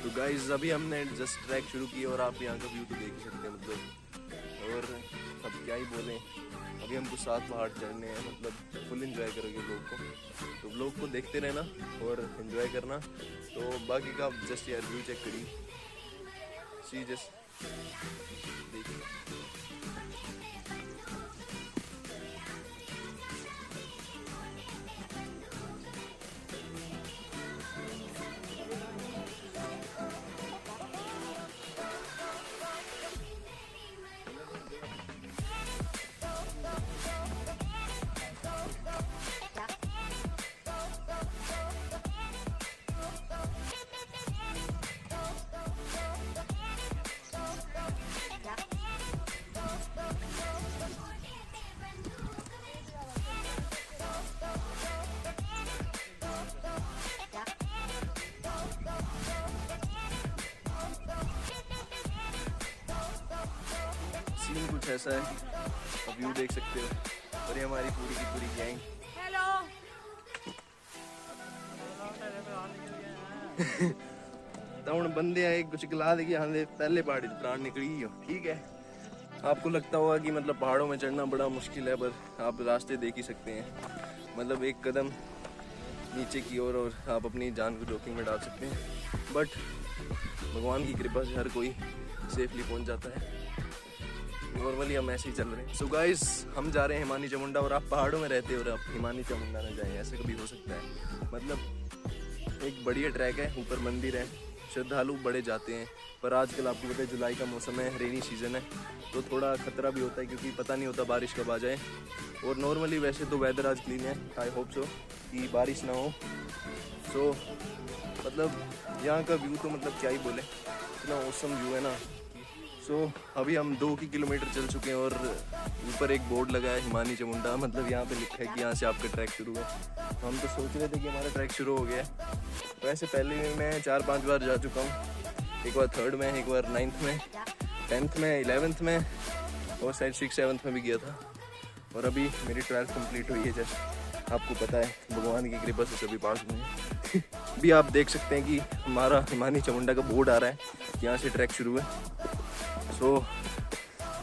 तो गाइज अभी हमने जस्ट ट्रैक शुरू की और आप यहाँ का व्यू तो देख ही सकते हैं मतलब। और अब क्या ही बोलें, अभी हमको 7 पहाड़ चढ़ने हैं, मतलब फुल एंजॉय करोगे व्लॉग को, तो व्लॉग को देखते रहना और एंजॉय करना। तो बाकी का आप जस्ट यार व्यू चेक करिए, सी जस्ट देखिए। सीन कुछ ऐसा है, अब व्यू देख सकते हो। और ये हमारी पूरी की पूरी गैंग। तो हम बंदे आए कुछ गिला दे हाले पहले पहाड़ी प्राण निकली हो। ठीक है, आपको लगता होगा कि मतलब पहाड़ों में चढ़ना बड़ा मुश्किल है, पर आप रास्ते देख ही सकते हैं। मतलब एक कदम नीचे की ओर और आप अपनी जान को जोखिम में डाल सकते हैं, बट भगवान की कृपा से हर कोई सेफली पहुंच जाता है। नॉर्मली हम ऐसे ही चल रहे हैं। सो गाइस, हम जा रहे हैं हिमानी चामुंडा, और आप पहाड़ों में रहते हो और आप हिमानी चामुंडा न जाएं, ऐसे कभी हो सकता है? मतलब एक बढ़िया ट्रैक है, ऊपर मंदिर है, श्रद्धालु बड़े जाते हैं, पर आजकल आपको पता है जुलाई का मौसम है, रेनी सीजन है, तो थोड़ा खतरा भी होता है क्योंकि पता नहीं होता बारिश कब आ जाए। और नॉर्मली वैसे तो वेदर आज क्लीन है, आई होप सो कि बारिश ना हो। सो मतलब यहाँ का व्यू तो मतलब क्या ही बोले, इतना औसम व्यू है ना। सो अभी हम 2 किलोमीटर चल चुके हैं और ऊपर एक बोर्ड लगा है हिमानी चामुंडा, मतलब यहाँ पे लिखा है कि यहाँ से आपका ट्रैक शुरू है। तो हम तो सोच रहे थे कि हमारा ट्रैक शुरू हो गया है। वैसे पहले भी मैं 4-5 बार जा चुका हूँ, एक बार 3rd में, एक बार 9th में, 10th में, 11th में, और शायद 6-7th में भी गया था। और अभी मेरी 12th कंप्लीट हुई है जस्ट। आपको पता है भगवान की कृपा से सभी पास हुए हैं। भी आप देख सकते हैं कि हमारा हिमानी चामुंडा का बोर्ड आ रहा है, यहाँ से ट्रैक शुरू है। सो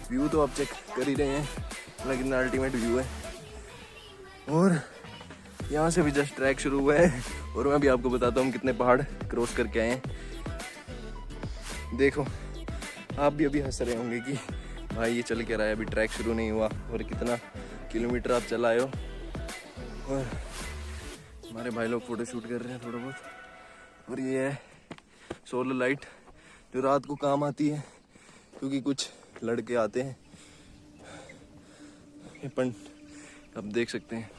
व्यू तो आप चेक कर ही रहे हैं, लेकिन अल्टीमेट व्यू है। और यहाँ से भी जस्ट ट्रैक शुरू हुआ है, और मैं भी आपको बताता हूँ कितने पहाड़ क्रॉस करके आए हैं। देखो, आप भी अभी हंस रहे होंगे कि भाई ये चल के रहा है, अभी ट्रैक शुरू नहीं हुआ और कितना किलोमीटर आप चला आए हो। और हमारे भाई लोग फोटो शूट कर रहे हैं थोड़ा बहुत। और ये है सोलर लाइट जो रात को काम आती है, क्योंकि कुछ लड़के आते हैं। ये पंड आप देख सकते हैं,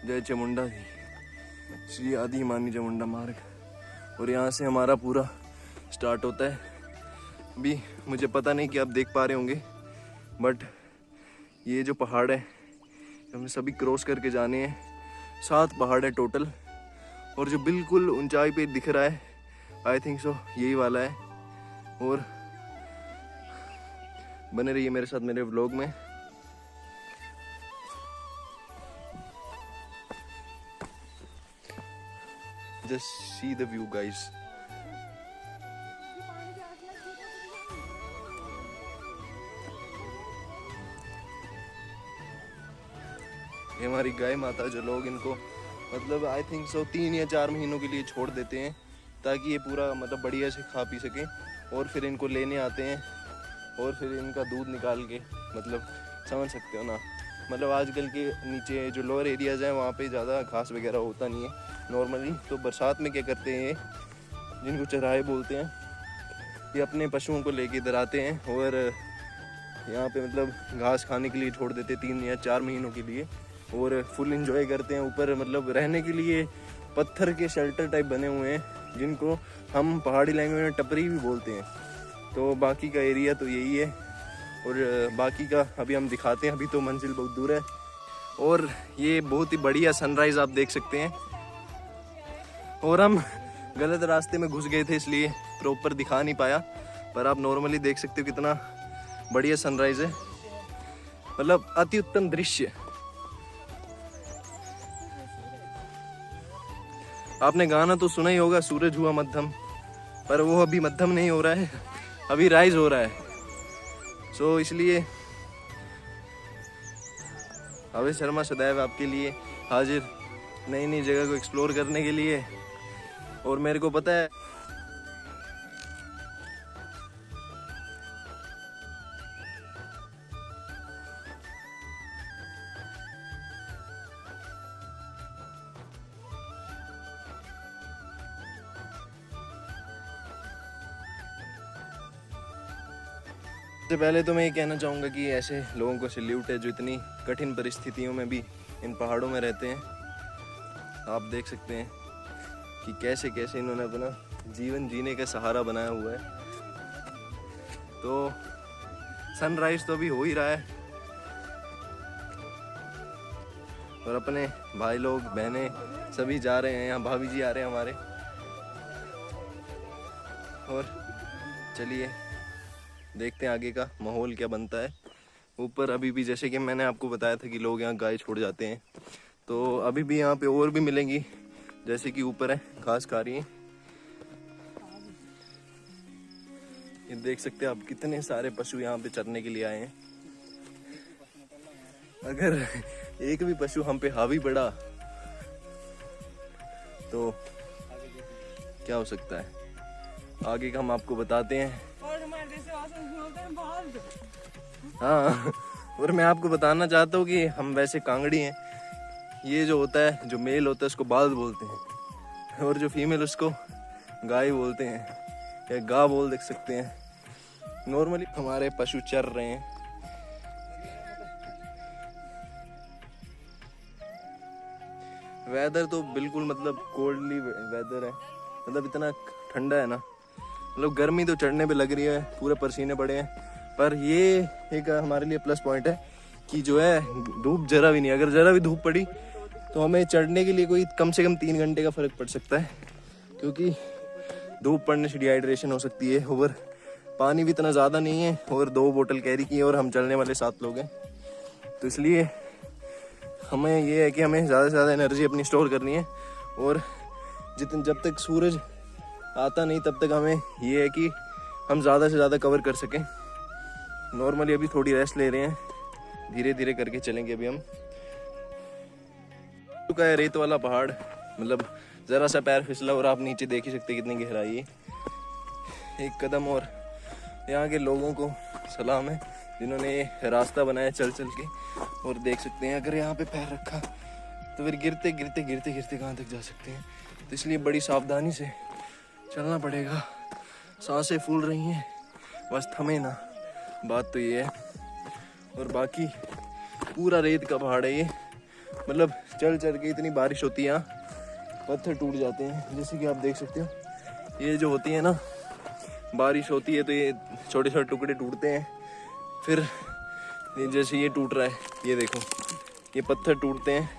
जय चामुंडा जी, श्री आदि हिमानी चामुंडा मार्ग। और यहाँ से हमारा पूरा स्टार्ट होता है। अभी मुझे पता नहीं कि आप देख पा रहे होंगे, बट ये जो पहाड़ है हमें सभी क्रॉस करके जाने हैं। 7 पहाड़ है टोटल, और जो बिल्कुल ऊंचाई पे दिख रहा है आई थिंक सो यही वाला है। और बने रहिए मेरे साथ मेरे व्लॉग में। Just see the view guys. ये हमारी गाय माता, जो लोग इनको मतलब आई थिंक सो 3 या 4 महीनों के लिए छोड़ देते हैं, ताकि ये पूरा मतलब बढ़िया से खा पी सकें, और फिर इनको लेने आते हैं और फिर इनका दूध निकाल के, मतलब समझ सकते हो ना। मतलब आजकल के नीचे जो लोअर एरियाज़ हैं वहाँ पे ज़्यादा घास वगैरह होता नहीं है नॉर्मली। तो बरसात में क्या करते हैं, जिनको चराहे बोलते हैं, ये अपने पशुओं को लेके इधर आते हैं और यहाँ पे मतलब घास खाने के लिए छोड़ देते 3 या 4 महीनों के लिए, और फुल इंजॉय करते हैं। ऊपर मतलब रहने के लिए पत्थर के शेल्टर टाइप बने हुए हैं, जिनको हम पहाड़ी लैंग्वेज में टपरी भी बोलते हैं। तो बाकी का एरिया तो यही है, और बाकी का अभी हम दिखाते हैं। अभी तो मंजिल बहुत दूर है, और ये बहुत ही बढ़िया सनराइज़ आप देख सकते हैं। और हम गलत रास्ते में घुस गए थे, इसलिए प्रॉपर दिखा नहीं पाया, पर आप नॉर्मली देख सकते हो कितना बढ़िया सनराइज़ है, मतलब अति उत्तम दृश्य। आपने गाना तो सुना ही होगा, सूरज हुआ मध्यम, पर वो अभी मध्यम नहीं हो रहा है, अभी राइज हो रहा है। सो इसलिए अभय शर्मा सदैव आपके लिए हाजिर, नई नई जगह को एक्सप्लोर करने के लिए। और मेरे को पता है सबसे पहले तो मैं ये कहना चाहूँगा कि ऐसे लोगों को सैल्यूट है जो इतनी कठिन परिस्थितियों में भी इन पहाड़ों में रहते हैं। आप देख सकते हैं कि कैसे कैसे इन्होंने अपना जीवन जीने का सहारा बनाया हुआ है। तो सनराइज तो अभी हो ही रहा है और अपने भाई लोग बहनें सभी जा रहे हैं, यहाँ भाभी जी आ रहे हैं हमारे। और चलिए देखते हैं आगे का माहौल क्या बनता है। ऊपर अभी भी जैसे कि मैंने आपको बताया था कि लोग यहाँ गाय छोड़ जाते हैं, तो अभी भी यहाँ पे और भी मिलेंगी, जैसे कि ऊपर है घास खा रही है। ये देख सकते हैं आप कितने सारे पशु यहाँ पे चरने के लिए आए हैं। अगर एक भी पशु हम पे हावी पड़ा तो क्या हो सकता है, आगे का हम आपको बताते हैं। हाँ, और मैं आपको बताना चाहता हूँ कि हम वैसे कांगड़ी हैं। ये जो होता है, जो मेल होता है उसको बाल बोलते हैं और जो फीमेल उसको गाय बोलते हैं या गा बोल देख सकते हैं। नॉर्मली हमारे पशु चर रहे हैं। वेदर तो बिल्कुल मतलब कोल्डली वेदर है, मतलब इतना ठंडा है ना, मतलब गर्मी तो चढ़ने पे लग रही है, पूरे पसीने पड़े हैं। पर ये एक हमारे लिए प्लस पॉइंट है कि जो है धूप जरा भी नहीं, अगर जरा भी धूप पड़ी तो हमें चढ़ने के लिए कोई कम से कम 3 घंटे का फर्क पड़ सकता है, क्योंकि धूप पड़ने से डिहाइड्रेशन हो सकती है। और पानी भी इतना ज़्यादा नहीं है और 2 बोतल कैरी की है और हम चलने वाले 7 लोग हैं, तो इसलिए हमें ये है कि हमें ज़्यादा से ज़्यादा एनर्जी अपनी स्टोर करनी है। और जब तक सूरज आता नहीं तब तक हमें ये है कि हम ज़्यादा से ज़्यादा कवर कर सकें। नॉर्मली अभी थोड़ी रेस्ट ले रहे हैं, धीरे धीरे करके चलेंगे। अभी हम चुका है रेत वाला पहाड़, मतलब ज़रा सा पैर फिसला और आप नीचे देख ही सकते कितनी गहराई है। एक कदम और यहाँ के लोगों को सलाम है जिन्होंने ये रास्ता बनाया चल चल के। और देख सकते हैं अगर यहाँ पे पैर रखा तो फिर गिरते गिरते गिरते गिरते कहाँ तक जा सकते हैं, तो इसलिए बड़ी सावधानी से चलना पड़ेगा। सांसें फूल रही हैं, बस थमे ना, बात तो ये है। और बाकी पूरा रेत का पहाड़ है ये, मतलब चल चल के इतनी बारिश होती है यहाँ पत्थर टूट जाते हैं, जैसे कि आप देख सकते हो। ये जो होती है ना, बारिश होती है तो ये छोटे छोटे टुकड़े टूटते हैं। फिर ये जैसे ये टूट रहा है, ये देखो ये पत्थर टूटते हैं,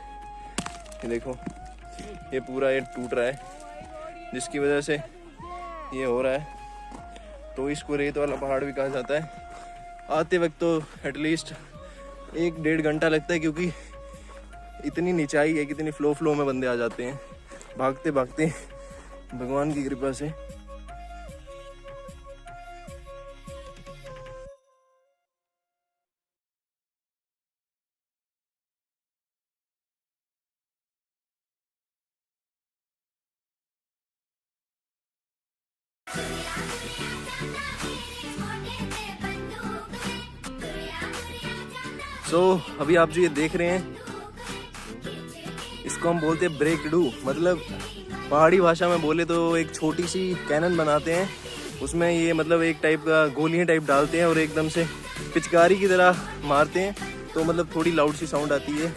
ये देखो ये पूरा ये टूट रहा है, जिसकी वजह से ये हो रहा है। तो इसको रेत वाला पहाड़ भी कहा जाता है। आते वक्त तो एटलीस्ट 1-1.5 घंटा लगता है, क्योंकि इतनी निचाई है, कितनी फ्लो में बंदे आ जाते हैं भागते भागते, भगवान की कृपा से। अभी आप जो ये देख रहे हैं इसको हम बोलते हैं ब्रेक डू, मतलब पहाड़ी भाषा में बोले तो एक छोटी सी कैनन बनाते हैं, उसमें ये मतलब एक टाइप का गोलियां टाइप डालते हैं और एकदम से पिचकारी की तरह मारते हैं, तो मतलब थोड़ी लाउड सी साउंड आती है।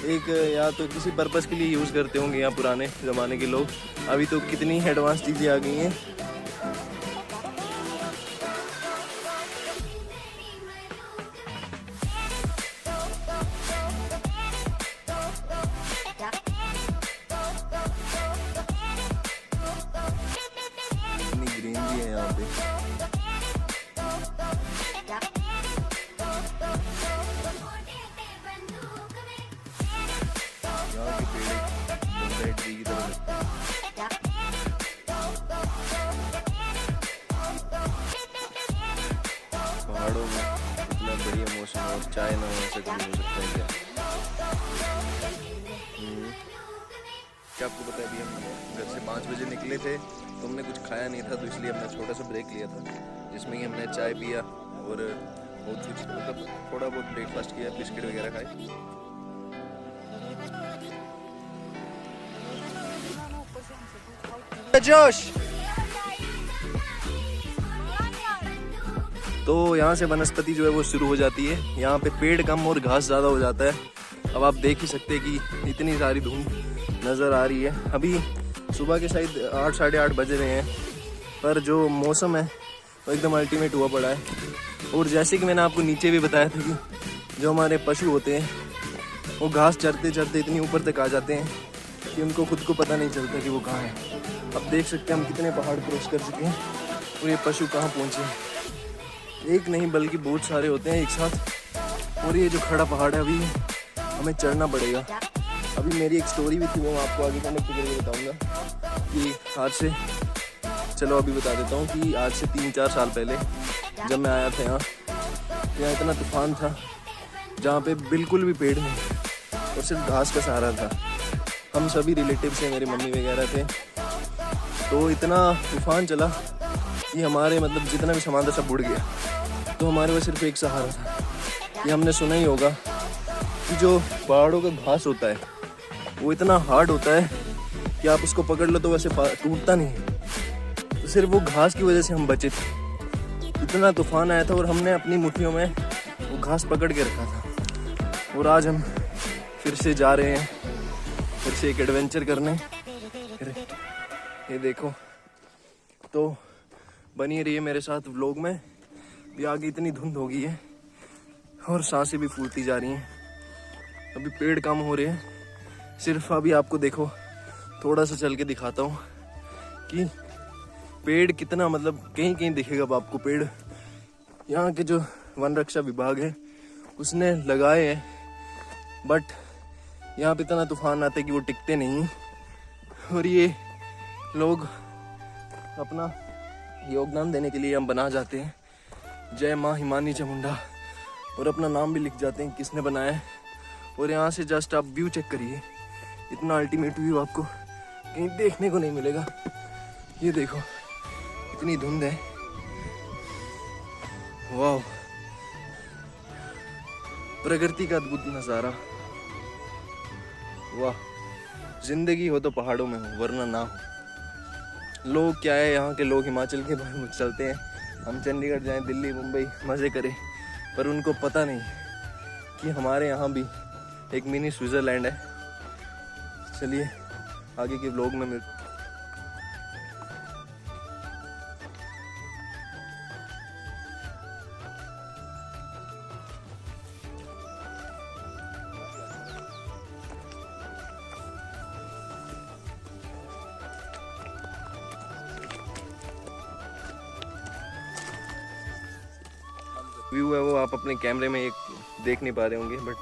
एक या तो किसी पर्पस के लिए यूज़ करते होंगे यहाँ पुराने ज़माने के लोग, अभी तो कितनी एडवांस चीज़ें आ गई हैं। ग्रीनरी है यहाँ पे। यहाँ के पेड़ बंबई ट्री की तरह लगते हैं। पहाड़ों में इतना बढ़िया मौसम और चाय ना हो ऐसा कभी हो सकता है क्या? क्या आपको पता है, अभी हम घर से 5 बजे निकले थे तो हमने कुछ खाया नहीं था, तो इसलिए हमने छोटा सा ब्रेक लिया था जिसमें कि हमने चाय पिया और बहुत कुछ मतलब थोड़ा बहुत ब्रेकफास्ट किया, बिस्किट वगैरह खाए। जोश। तो यहाँ से वनस्पति जो है वो शुरू हो जाती है। यहाँ पे पेड़ कम और घास ज़्यादा हो जाता है। अब आप देख ही सकते हैं कि इतनी सारी धूप नज़र आ रही है। अभी सुबह के शायद 8 साढ़े 8 बज रहे हैं, पर जो मौसम है वो एकदम अल्टीमेट हुआ पड़ा है। और जैसे कि मैंने आपको नीचे भी बताया था कि जो हमारे पशु होते हैं वो घास चरते चरते इतनी ऊपर तक आ जाते हैं कि उनको खुद को पता नहीं चलता कि वो कहाँ है। अब देख सकते हैं हम कितने पहाड़ क्रॉस कर चुके हैं और ये पशु कहाँ पहुँचे हैं। एक नहीं बल्कि बहुत सारे होते हैं एक साथ। और ये जो खड़ा पहाड़ है अभी हमें चढ़ना पड़ेगा। अभी मेरी एक स्टोरी भी थी, वो आपको आगे कनेक्ट करके बताऊँगा कि आज से, चलो अभी बता देता हूँ कि आज से 3-4 साल पहले जब मैं आया था यहाँ इतना तूफान था जहाँ पे बिल्कुल भी पेड़ नहीं और सिर्फ घास का सहारा था। हम सभी रिलेटिव से, मेरे मम्मी वगैरह थे, तो इतना तूफान चला कि हमारे मतलब जितना भी सामान था सब बुड़ गया। तो हमारे पास सिर्फ एक सहारा था। ये हमने सुना ही होगा कि जो पहाड़ों का घास होता है वो इतना हार्ड होता है कि आप उसको पकड़ लो तो वैसे टूटता नहीं है। तो सिर्फ वो घास की वजह से हम बचे थे। इतना तूफान आया था और हमने अपनी मुट्ठियों में वो घास पकड़ के रखा था। और आज हम फिर से जा रहे हैं, फिर से एक एडवेंचर करने। फिर ये देखो, तो बनी रही है मेरे साथ व्लॉग में। भी आगे इतनी धुंध हो गई है और सांसें भी फूलती जा रही हैं। अभी पेड़ कम हो रहे हैं। सिर्फ अभी आपको देखो थोड़ा सा चल के दिखाता हूँ कि पेड़ कितना मतलब कहीं कहीं दिखेगा अब आपको पेड़। यहाँ के जो वन रक्षा विभाग है उसने लगाए हैं, बट यहाँ पे इतना तूफान आते कि वो टिकते नहीं। और ये लोग अपना योगदान देने के लिए हम बना जाते हैं जय माँ हिमानी चामुंडा, और अपना नाम भी लिख जाते हैं किसने बनाया है। और यहाँ से जस्ट आप व्यू चेक करिए, इतना अल्टीमेट व्यू आपको कहीं देखने को नहीं मिलेगा। ये देखो इतनी धुंध है, वाह, प्रकृति का अद्भुत नज़ारा। वाह, जिंदगी हो तो पहाड़ों में हो वरना ना हो। लोग क्या है, यहाँ के लोग हिमाचल के बारे में चलते हैं, हम चंडीगढ़ जाएं, दिल्ली मुंबई मज़े करें, पर उनको पता नहीं कि हमारे यहाँ भी एक मिनी स्विट्ज़रलैंड है। चलिए आगे के व्लॉग में व्यू है वो आप अपने कैमरे में एक देख नहीं पा रहे होंगे, बट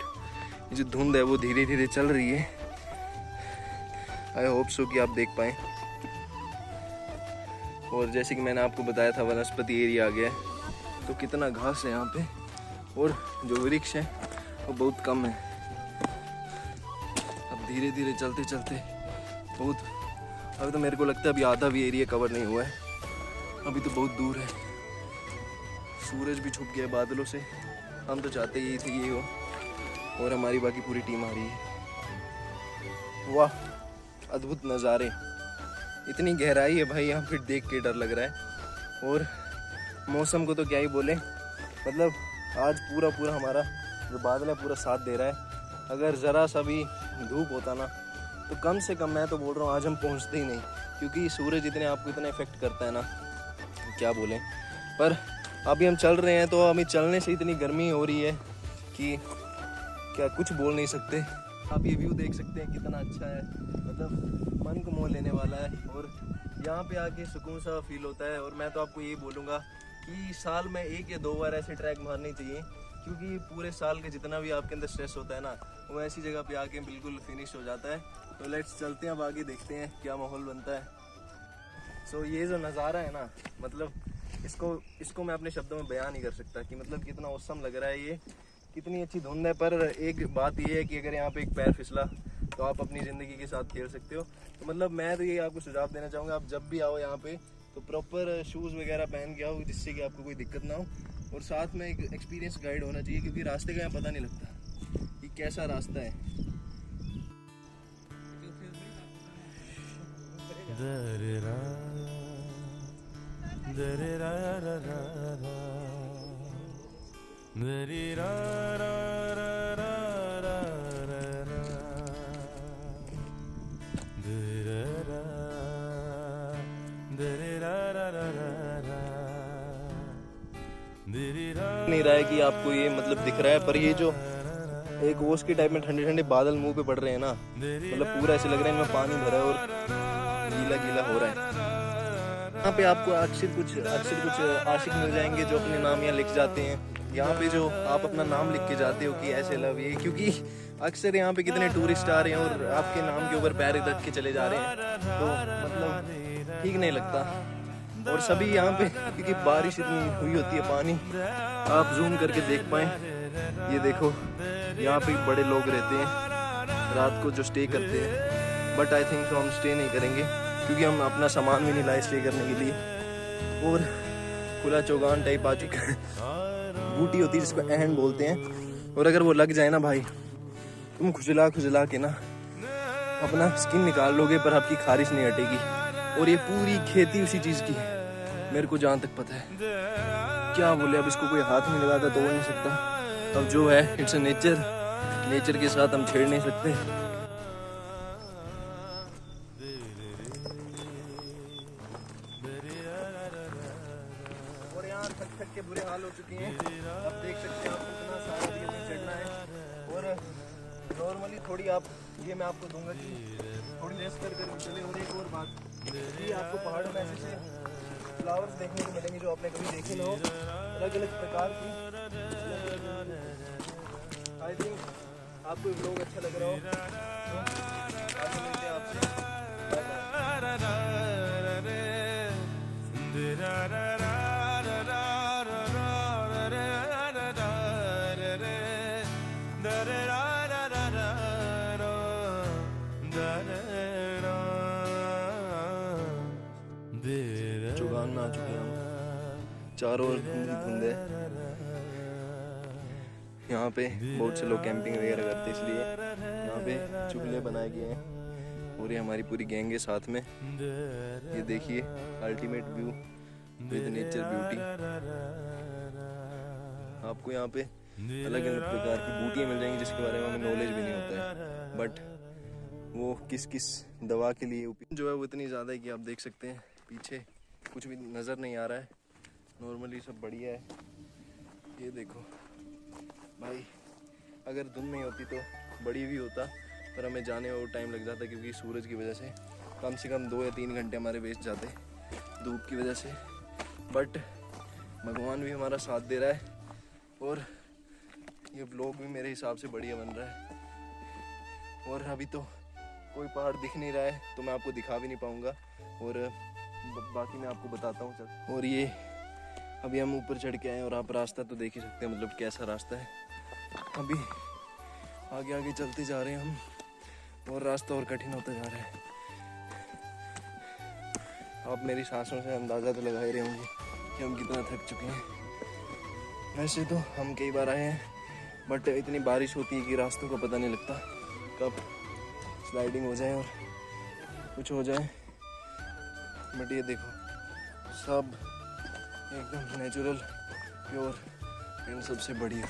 ये जो धुंध है वो धीरे धीरे चल रही है। आई होप सो कि आप देख पाएँ। और जैसे कि मैंने आपको बताया था वनस्पति एरिया आ गया है, तो कितना घास है यहाँ पे, और जो वृक्ष है वो बहुत कम है। अब धीरे धीरे चलते चलते बहुत, अभी तो मेरे को लगता है अभी आधा भी एरिया कवर नहीं हुआ है, अभी तो बहुत दूर है। सूरज भी छुप गया बादलों से। हम तो चाहते ही थे ये हो, और हमारी बाकी पूरी टीम आ रही है। वाह, अद्भुत नज़ारे, इतनी गहराई है भाई यहाँ, फिर देख के डर लग रहा है। और मौसम को तो क्या ही बोले, मतलब आज पूरा पूरा हमारा जो बादल है पूरा साथ दे रहा है। अगर ज़रा सा भी धूप होता ना तो कम से कम, मैं तो बोल रहा हूँ आज हम पहुँचते ही नहीं, क्योंकि सूरज इतने आपको इतना इफेक्ट करता है ना, क्या बोलें। पर अभी हम चल रहे हैं तो अभी चलने से इतनी गर्मी हो रही है कि क्या कुछ बोल नहीं सकते। आप ये व्यू देख सकते हैं कितना अच्छा है, मतलब मन को मोह लेने वाला है, और यहाँ पे आके सुकून सा फील होता है। और मैं तो आपको यही बोलूँगा कि साल में 1 या 2 बार ऐसे ट्रैक मारने चाहिए, क्योंकि पूरे साल के जितना भी आपके अंदर स्ट्रेस होता है ना, वो ऐसी जगह पे आके बिल्कुल फिनिश हो जाता है। तो लेट्स चलते हैं, अब आगे देखते हैं क्या माहौल बनता है। सो ये जो नज़ारा है ना, मतलब इसको मैं अपने शब्दों में बयान नहीं कर सकता कि मतलब कितना औसम लग रहा है ये, कितनी अच्छी धुंध है। पर एक बात ये है कि अगर यहाँ पे एक पैर फिसला तो आप अपनी ज़िंदगी के साथ खेल सकते हो। तो मतलब मैं तो ये आपको सुझाव देना चाहूँगा, आप जब भी आओ यहाँ पे तो प्रॉपर शूज़ वगैरह पहन के आओ, जिससे कि आपको कोई दिक्कत ना हो। और साथ में एक एक्सपीरियंस गाइड होना चाहिए, क्योंकि रास्ते का यहाँ पता नहीं लगता कि कैसा रास्ता है। नहीं रहा है कि आपको ये मतलब दिख रहा है, पर ये जो एक ओस के टाइप में ठंडे ठंडे बादल मुंह पे पड़ रहे हैं ना, मतलब पूरा ऐसे लग रहा है इनमें पानी भरा है और गीला गीला हो रहा है। यहाँ पे आपको अक्सर कुछ आशिक मिल जाएंगे जो अपने नाम यहाँ लिख जाते हैं। यहाँ पे जो आप अपना नाम लिख के जाते हो कि ऐसे लव ये, क्योंकि अक्सर यहाँ पे कितने टूरिस्ट आ रहे हैं और आपके नाम के ऊपर पैर रख के चले जा रहे हैं, तो मतलब ठीक नहीं लगता। और सभी यहाँ पे, क्योंकि बारिश इतनी हुई होती है, पानी आप जूम करके देख पाएँ, ये देखो यहाँ पे बड़े लोग रहते हैं रात को जो स्टे करते हैं। बट आई थिंक हम स्टे नहीं करेंगे, क्योंकि हम अपना सामान भी नहीं लाए स्टे करने के लिए। और खुला चौगान टाइप आ चुका है, बूटी होती है जिसको एहन बोलते हैं, और अगर वो लग जाए ना भाई, तुम खुजला के ना अपना स्किन निकाल लोगे पर आपकी खारिश नहीं हटेगी। और ये पूरी खेती उसी चीज़ की है, मेरे को जहाँ तक पता है। क्या बोले, अब इसको कोई हाथ नहीं लगाता तो हो नहीं सकता। अब जो है इट्स अ नेचर के साथ हम छेड़ नहीं सकते। और यहाँ थक के बुरे हाल हो चुके हैं, अब देख सकते हैं आपको इतना सारा भी चढ़ना है। और नॉर्मली थोड़ी आप ये मैं आपको दूंगा कि थोड़ी रेस्ट कर चले। और एक और बात, ये आपको पहाड़ में ऐसे फ्लावर्स देखने को मिलेंगे जो आपने कभी देखे ना हो, अलग अलग प्रकार की। आई थिंक आपको व्लॉग अच्छा लग रहा हो, तो आगे मिलते हैं आपसे। चौगान में आ चुके हैं हम, चारों ओर धुंध है। यहाँ पे बहुत से लोग कैंपिंग वगैरह करते हैं, इसलिए यहाँ पे चुगले बनाए गए हैं। और ये हमारी पूरी गैंग है साथ में। ये देखिए ultimate view with nature beauty. आपको यहाँ पे अलग अलग प्रकार की बूटियाँ मिल जाएंगी जिसके बारे में हमें नॉलेज भी नहीं होता है, बट वो किस किस दवा के लिए जो है वो इतनी ज़्यादा है कि आप देख सकते हैं पीछे कुछ भी नज़र नहीं आ रहा है। नॉर्मली सब बढ़िया है। ये देखो भाई, अगर धुंध नहीं होती तो बड़ी भी होता, पर हमें जाने में वो टाइम लग जाता, क्योंकि सूरज की वजह से कम 2 या 3 घंटे हमारे वेस्ट जाते धूप की वजह से। बट भगवान भी हमारा साथ दे रहा है और ये व्लॉग भी मेरे हिसाब से बढ़िया बन रहा है। और अभी तो कोई पहाड़ दिख नहीं रहा है तो मैं आपको दिखा भी नहीं पाऊँगा, और बाकी मैं आपको बताता हूँ सर। और ये अभी हम ऊपर चढ़ के आए और आप रास्ता तो देख ही सकते हैं, मतलब कैसा रास्ता है। अभी आगे आगे चलते जा रहे हैं हम, और रास्ता और कठिन होता जा रहा है। आप मेरी सांसों से अंदाज़ा तो लगा ही रहे होंगे कि हम कितना थक चुके हैं। वैसे तो हम कई बार आए हैं, बट इतनी बारिश होती है कि रास्तों का पता नहीं लगता कब स्लाइडिंग हो जाए और कुछ हो जाए। बट ये देखो सब एकदम नेचुरल, प्योर एंड सबसे बढ़िया।